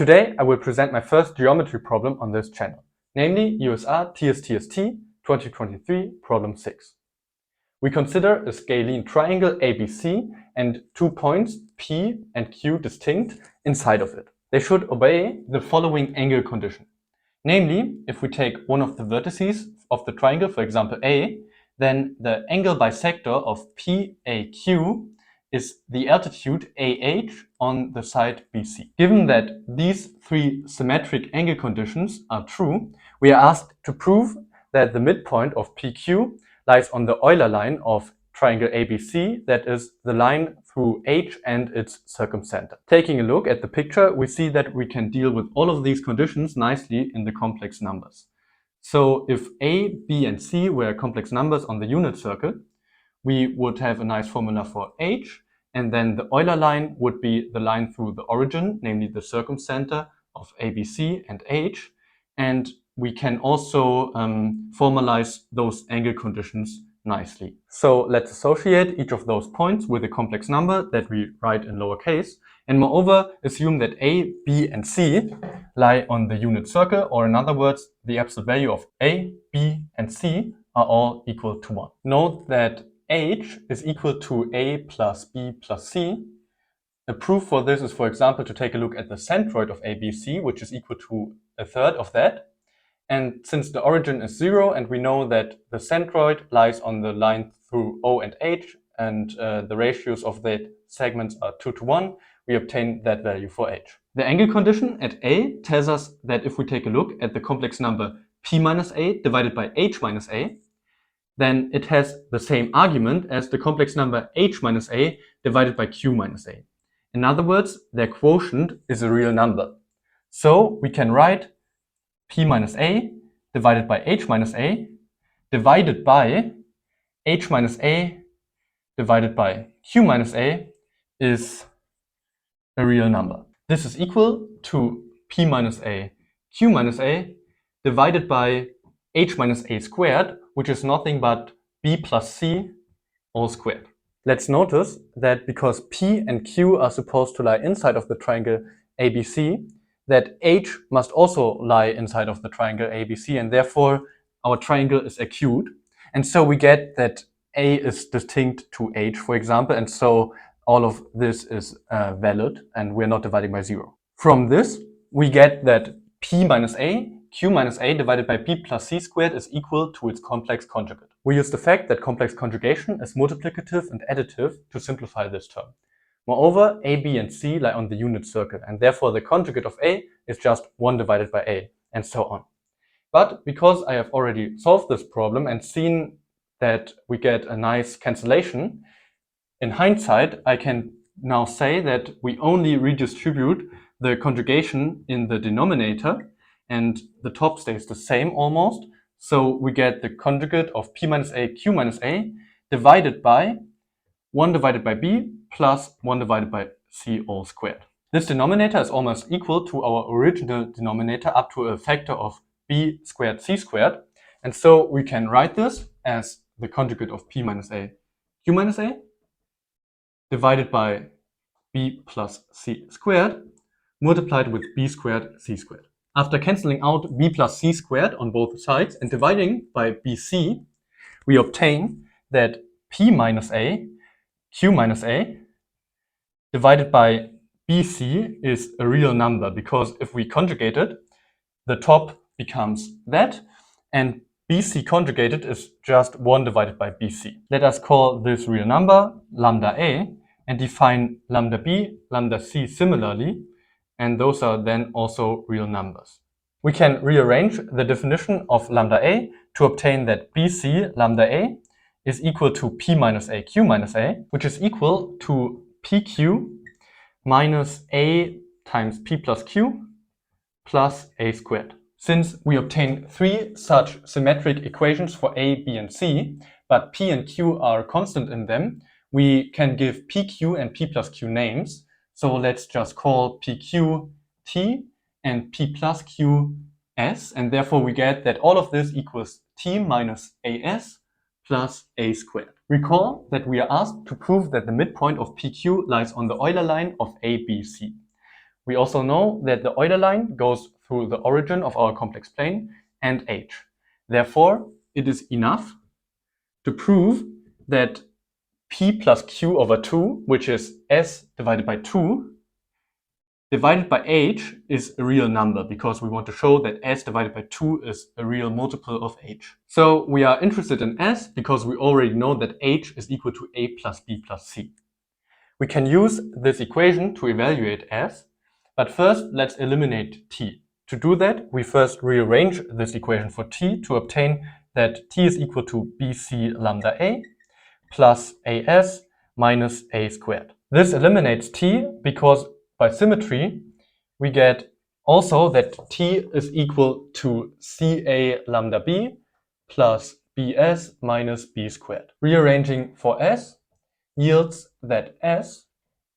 Today I will present my first geometry problem on this channel, namely USA TSTST 2023 problem 6. We consider a scalene triangle ABC and 2 points P and Q distinct inside of it. They should obey the following angle condition. Namely, if we take one of the vertices of the triangle, for example A, then the angle bisector of PAQ is the altitude AH on the side BC. Given that these three symmetric angle conditions are true, we are asked to prove that the midpoint of PQ lies on the Euler line of triangle ABC, that is the line through H and its circumcenter. Taking a look at the picture, we see that we can deal with all of these conditions nicely in the complex numbers. So if A, B, and C were complex numbers on the unit circle, we would have a nice formula for H, and then the Euler line would be the line through the origin, namely the circumcenter of ABC and H, and we can also formalize those angle conditions nicely. So let's associate each of those points with a complex number that we write in lowercase, and moreover assume that A, B, and C lie on the unit circle, or in other words, the absolute value of A, B, and C are all equal to 1. Note that H is equal to A plus B plus C. A proof for this is, for example, to take a look at the centroid of ABC, which is equal to a third of that. And since the origin is 0, and we know that the centroid lies on the line through O and H, and the ratios of the segments are 2 to 1, we obtain that value for H. The angle condition at A tells us that if we take a look at the complex number P minus A divided by H minus A, then it has the same argument as the complex number H minus A divided by Q minus A. In other words, their quotient is a real number. So we can write P minus A divided by H minus A divided by H minus A divided by Q minus A is a real number. This is equal to P minus A Q minus A divided by H minus A squared, which is nothing but B plus C all squared. Let's notice that because P and Q are supposed to lie inside of the triangle ABC, that H must also lie inside of the triangle ABC, and therefore our triangle is acute. And so we get that A is distinct to H, for example, and so all of this is valid, and we're not dividing by 0. From this, we get that P minus A Q minus A divided by B plus C squared is equal to its complex conjugate. We use the fact that complex conjugation is multiplicative and additive to simplify this term. Moreover, A, B, and C lie on the unit circle, and therefore the conjugate of A is just 1 divided by A, and so on. But because I have already solved this problem and seen that we get a nice cancellation, in hindsight, I can now say that we only redistribute the conjugation in the denominator, and the top stays the same almost. So we get the conjugate of P minus A Q minus A divided by 1 divided by B plus 1 divided by C all squared. This denominator is almost equal to our original denominator up to a factor of B squared C squared. And so we can write this as the conjugate of P minus A Q minus A divided by B plus C squared multiplied with B squared C squared. After cancelling out B plus C squared on both sides and dividing by BC, we obtain that P minus A Q minus A divided by BC is a real number, because if we conjugate it, the top becomes that, and BC conjugated is just 1 divided by BC. Let us call this real number lambda A and define lambda B, lambda C similarly, and those are then also real numbers. We can rearrange the definition of lambda A to obtain that BC lambda A is equal to P minus A Q minus A, which is equal to PQ minus A times P plus Q plus A squared. Since we obtain 3 such symmetric equations for A, B, and C, but P and Q are constant in them, we can give PQ and P plus Q names. So let's just call PQ T and P plus Q S, and therefore we get that all of this equals T minus AS plus A squared. Recall that we are asked to prove that the midpoint of PQ lies on the Euler line of ABC. We also know that the Euler line goes through the origin of our complex plane and h. Therefore, it is enough to prove that p plus q over 2, which is s divided by 2, divided by h is a real number, because we want to show that s divided by 2 is a real multiple of h. So we are interested in s because we already know that h is equal to a plus b plus c. We can use this equation to evaluate s, but first let's eliminate t. To do that, we first rearrange this equation for t to obtain that t is equal to bc lambda a plus as minus a squared. This eliminates t because by symmetry we get also that t is equal to ca lambda b plus bs minus b squared. Rearranging for s yields that s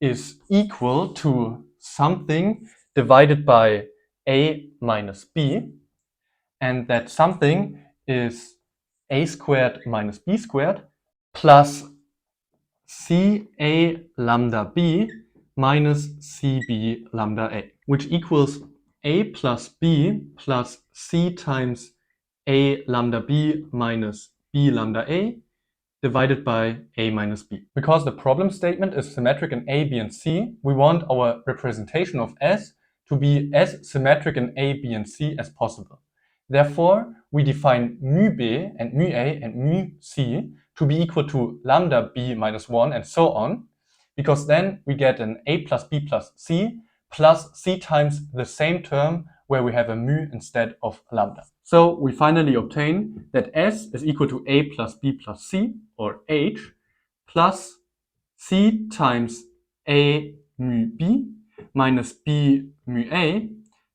is equal to something divided by a minus b, and that something is a squared minus b squared plus ca lambda b minus cb lambda a, which equals a plus b plus c times a lambda b minus b lambda a divided by a minus b. Because the problem statement is symmetric in a, b, and c, we want our representation of s to be as symmetric in a, b, and c as possible. Therefore, we define mu b and mu a and mu c to be equal to lambda b minus 1 and so on, because then we get an a plus b plus c times the same term where we have a mu instead of lambda. So we finally obtain that s is equal to a plus b plus c, or h, plus c times a mu b minus b mu a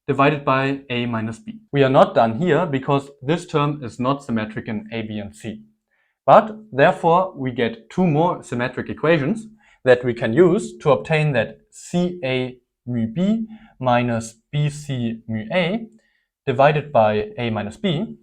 divided by a minus b. We are not done here because this term is not symmetric in a, b, and c. But therefore we get two more symmetric equations that we can use to obtain that ca mu b minus bc mu a divided by a minus b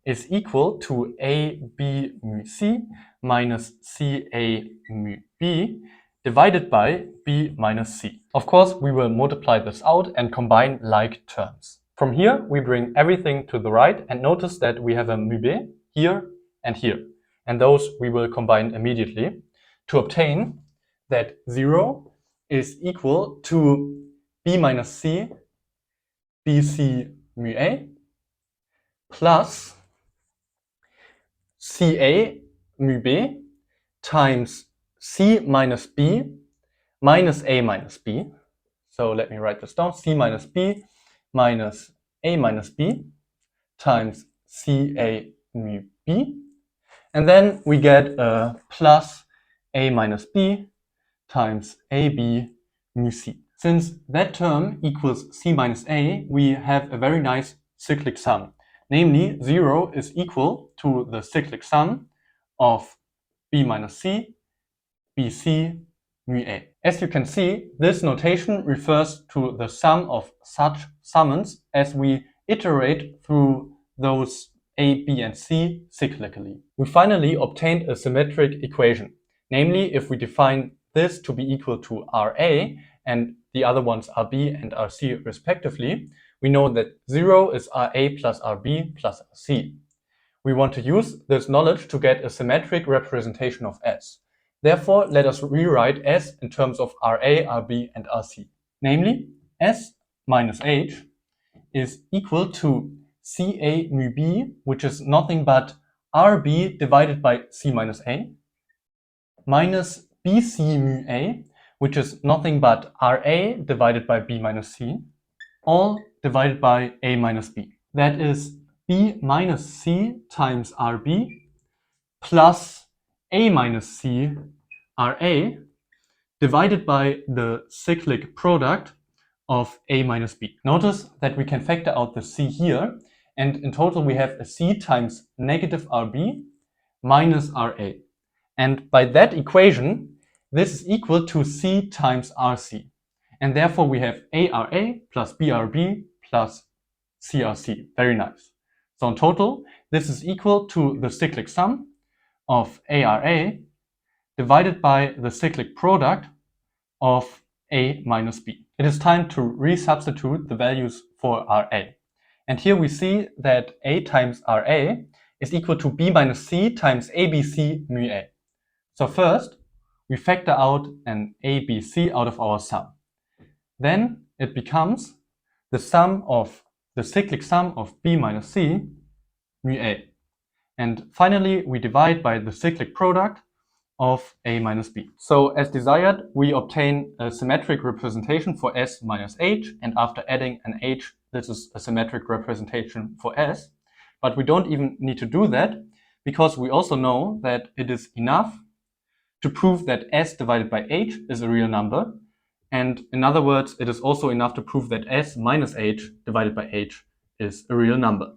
is equal to a b mu c minus ca mu b divided by b minus c. Of course, we will multiply this out and combine like terms. From here, we bring everything to the right and notice that we have a mu b here and here. And those we will combine immediately to obtain that 0 is equal to b minus c bc mu a plus ca mu b times c minus b minus a minus b. So let me write this down. C minus b minus a minus b times ca mu b. And then we get a plus a minus b times ab mu c. Since that term equals c minus a, we have a very nice cyclic sum. Namely, 0 is equal to the cyclic sum of b minus c, bc, mu a. As you can see, this notation refers to the sum of such summands as we iterate through those a, b, and c cyclically. We finally obtained a symmetric equation. Namely, if we define this to be equal to Ra and the other ones Rb and Rc respectively, we know that 0 is Ra plus Rb plus Rc. We want to use this knowledge to get a symmetric representation of S. Therefore, let us rewrite S in terms of Ra, Rb, and Rc. Namely, S minus H is equal to Ca mu b, which is nothing but Rb divided by C minus A, minus Bc mu A, which is nothing but Ra divided by B minus C, all divided by A minus B. That is B minus C times Rb plus A minus C Ra divided by the cyclic product of A minus B. Notice that we can factor out the C here, and in total we have a C times negative Rb minus Ra. And by that equation, this is equal to C times Rc. And therefore we have ARA plus BRB plus CRC. Very nice. So in total, this is equal to the cyclic sum of ARA divided by the cyclic product of A minus B. it is time to resubstitute the values for RA. And here we see that A times RA is equal to B minus C times ABC mu A. So first, we factor out an ABC out of our sum. Then it becomes the cyclic sum of B minus C mu A. And finally, we divide by the cyclic product of A minus B. So as desired, we obtain a symmetric representation for S minus H, and after adding an H, this is a symmetric representation for S. But we don't even need to do that, because we also know that it is enough to prove that S divided by H is a real number. And in other words, it is also enough to prove that S minus H divided by H is a real number.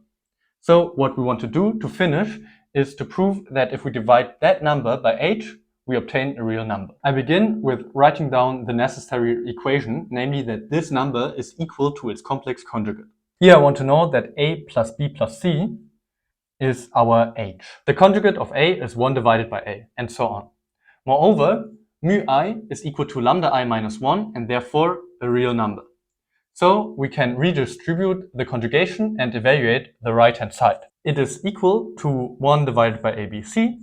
So what we want to do to finish is to prove that if we divide that number by H, we obtain a real number. I begin with writing down the necessary equation, namely that this number is equal to its complex conjugate. Here I want to know that A plus B plus C is our H. The conjugate of A is 1 divided by A, and so on. Moreover, mu I is equal to lambda I minus 1, and therefore a real number. So we can redistribute the conjugation and evaluate the right-hand side. It is equal to 1 divided by ABC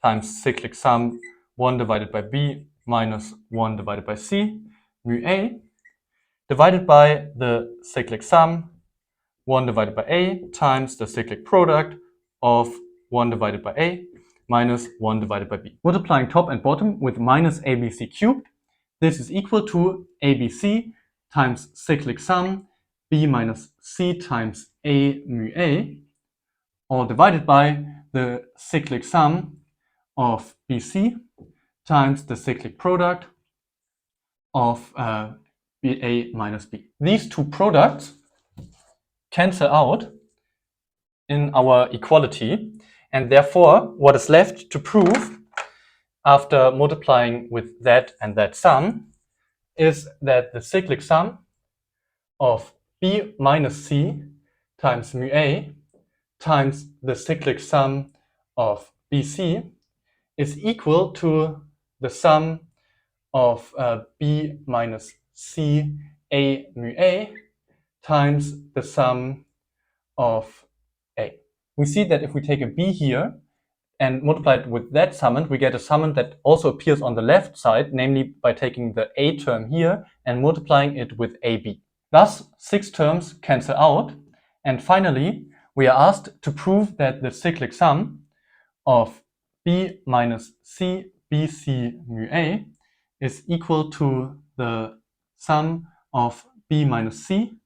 times cyclic sum 1 divided by B minus 1 divided by C mu A divided by the cyclic sum 1 divided by A times the cyclic product of 1 divided by A minus 1 divided by B. Multiplying top and bottom with minus ABC cubed, this is equal to ABC times cyclic sum B minus C times A mu A, all divided by the cyclic sum of BC times the cyclic product of A minus B. These two products cancel out in our equality, and therefore what is left to prove after multiplying with that and that sum is that the cyclic sum of B minus C times mu A times the cyclic sum of BC is equal to the sum of B minus C A mu A times the sum of A. We see that if we take a B here and multiply it with that summand, we get a summand that also appears on the left side, namely by taking the A term here and multiplying it with AB. Thus, 6 terms cancel out, and finally, we are asked to prove that the cyclic sum of B minus C BC mu A is equal to the sum of B minus C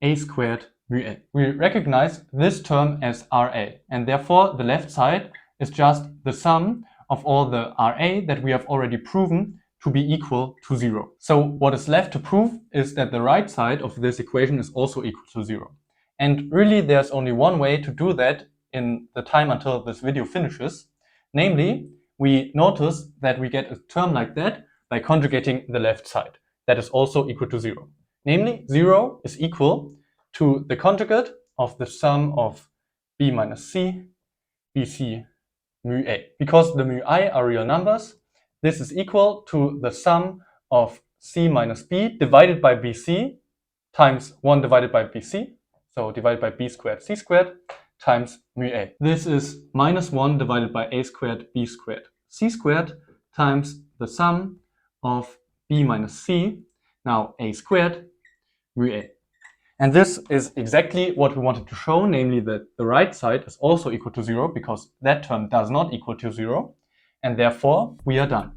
A squared mu A. We recognize this term as RA, and therefore the left side is just the sum of all the RA that we have already proven to be equal to 0. So what is left to prove is that the right side of this equation is also equal to 0. And really there's only one way to do that in the time until this video finishes. Namely, we notice that we get a term like that by conjugating the left side. That is also equal to 0. Namely, 0 is equal to the conjugate of the sum of B minus C, BC mu A. Because the mu I are real numbers, this is equal to the sum of C minus B divided by BC times 1 divided by BC, so divided by B squared C squared times mu A. This is minus 1 divided by A squared B squared C squared times the sum of B minus C, now A squared mu A. And this is exactly what we wanted to show, namely that the right side is also equal to 0 because that term does not equal to 0, and therefore we are done.